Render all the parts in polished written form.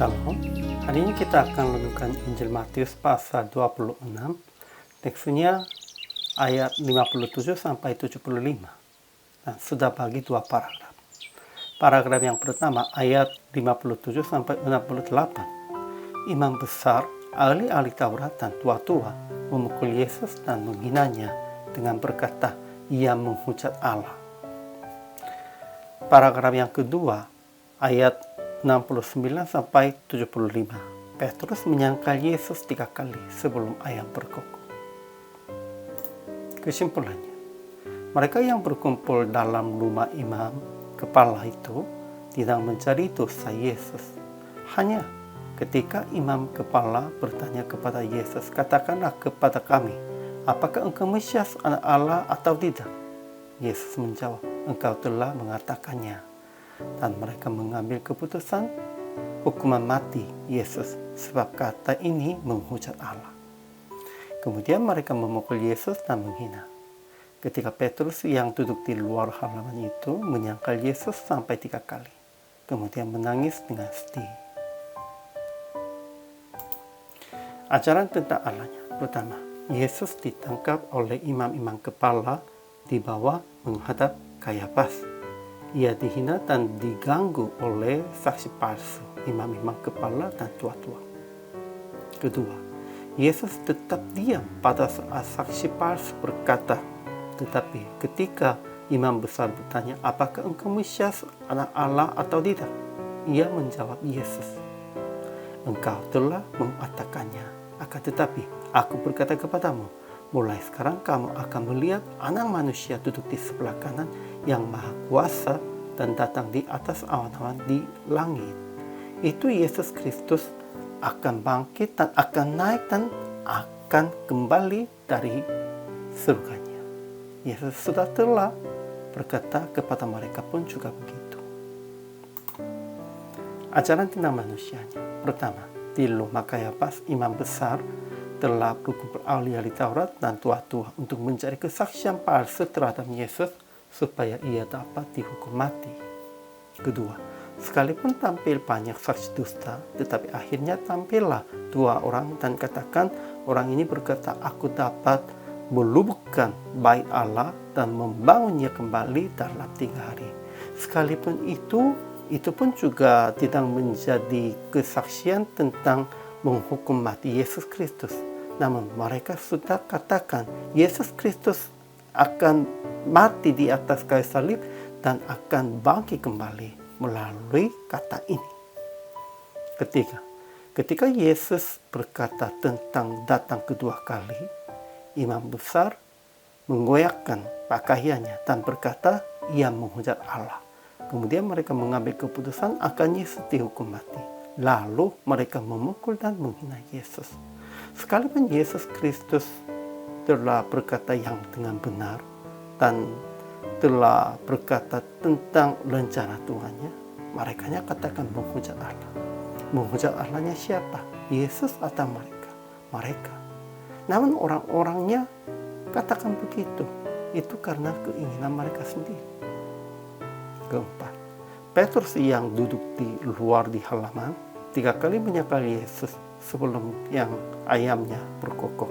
Shalom. Hari ini kita akan renungkan Injil Matius pasal 26. Teksnya ayat 57 sampai 75. Dan sudah bagi dua paragraf. Paragraf yang pertama ayat 57 sampai 68. Imam besar, ahli-ahli Taurat dan tua-tua memukul Yesus dan menghinanya dengan berkata, "Ia menghujat Allah." Paragraf yang kedua ayat 69 sampai 75. Petrus menyangkal Yesus 3 kali sebelum ayam berkokok. Kesimpulannya, mereka yang berkumpul dalam rumah imam kepala itu tidak mencari dosa Yesus. Hanya ketika imam kepala bertanya kepada Yesus, "Katakanlah kepada kami, apakah engkau Mesias anak Allah atau tidak?" Yesus menjawab, "Engkau telah mengatakannya." Dan mereka mengambil keputusan hukuman mati Yesus sebab kata ini menghujat Allah. Kemudian mereka memukul Yesus dan menghina. Ketika Petrus yang duduk di luar halaman itu menyangkal Yesus sampai 3 kali, kemudian menangis dengan sedih. Ajaran tentang Allahnya. Pertama, Yesus ditangkap oleh imam-imam kepala di bawah menghadap Kayafas. Ia dihina dan diganggu oleh saksi palsu, imam-imam kepala dan tua-tua. Kedua, Yesus tetap diam pada saat saksi palsu berkata, tetapi ketika imam besar bertanya, "Apakah engkau Mesias anak Allah atau tidak?" Ia menjawab Yesus, "Engkau telah mengatakannya, akan tetapi aku berkata kepadamu, mulai sekarang kamu akan melihat Anak Manusia duduk di sebelah kanan yang Maha Kuasa dan datang di atas awan-awan di langit." Itu Yesus Kristus akan bangkit dan akan naik dan akan kembali dari surganya. Yesus sudah telah berkata kepada mereka pun juga begitu. Ajaran tentang manusianya. Pertama, di rumah Kayafas, imam besar telah berkumpul ahli-ahli Taurat dan tua-tua untuk mencari kesaksian palsu terhadap Yesus supaya ia dapat dihukum mati. Kedua, sekalipun tampil banyak saksi dusta, tetapi akhirnya tampillah 2 orang dan katakan orang ini berkata, "Aku dapat melubukkan bait Allah dan membangunnya kembali dalam 3 hari." Sekalipun itu pun juga tidak menjadi kesaksian tentang menghukum mati Yesus Kristus. Namun mereka sudah katakan Yesus Kristus akan mati di atas kayu salib dan akan bangkit kembali melalui kata ini. Ketiga, ketika Yesus berkata tentang datang kedua kali, imam besar menggoyahkan pakaiannya dan berkata ia menghujat Allah. Kemudian mereka mengambil keputusan akan Yesus dihukum mati. Lalu mereka memukul dan menghina Yesus. Sekalipun Yesus Kristus telah berkata yang dengan benar dan telah berkata tentang rencana Tuhannya, mereka katakan menghujat Allah. Menghujat Allahnya siapa? Yesus atau mereka? Mereka. Namun orang-orangnya katakan begitu. Itu karena keinginan mereka sendiri. Keempat, Petrus yang duduk di luar di halaman 3 kali menyangkal Yesus sebelum yang ayamnya berkokok.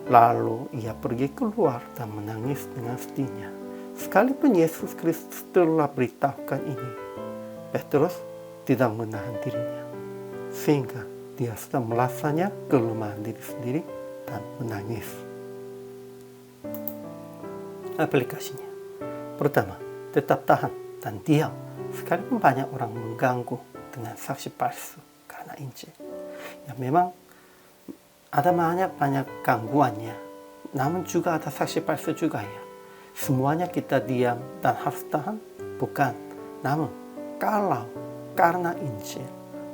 Lalu ia pergi keluar dan menangis dengan sedihnya. Sekalipun Yesus Kristus telah beritahukan ini, Petrus tidak menahan dirinya. Sehingga dia sudah merasanya kelemahan diri sendiri dan menangis. Aplikasinya. Pertama, tetap tahan dan diam. Sekalipun banyak orang mengganggu dengan saksi palsu karena Injil. Ya memang ada banyak gangguannya, namun juga ada saksi palsu juga ya. Semuanya kita diam dan harus tahan? Bukan. Namun kalau karena Injil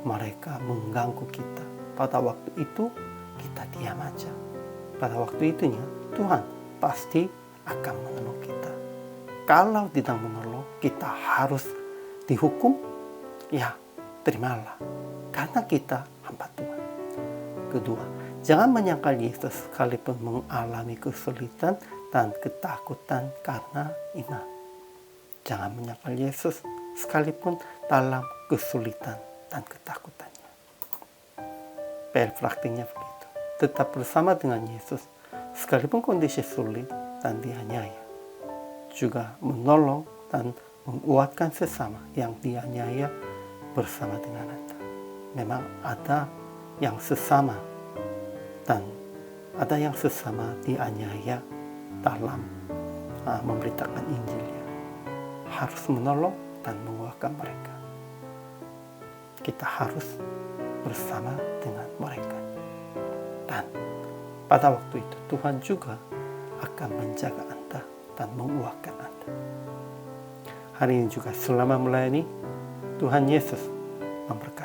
mereka mengganggu kita, pada waktu itu kita diam aja. Pada waktu itunya Tuhan pasti akan menolong kita. Kalau tidak menolong, kita harus dihukum, ya terimalah. Karena kita hamba Tuhan. Kedua, jangan menyangkal Yesus sekalipun mengalami kesulitan dan ketakutan karena iman. Jangan menyangkal Yesus sekalipun dalam kesulitan dan ketakutannya. praktiknya begitu. Tetap bersama dengan Yesus, sekalipun kondisi sulit dan dianiaya. Juga menolong dan menguatkan sesama yang dianiaya bersama dengan Anda. Memang ada yang sesama dan ada yang sesama dianiaya dalam memberitakan Injilnya. Harus menolong dan menguatkan mereka. Kita harus bersama dengan mereka. Dan pada waktu itu Tuhan juga akan menjaga Anda dan menguatkan Anda. Hari ini juga selama melayani, Tuhan Yesus memberkati.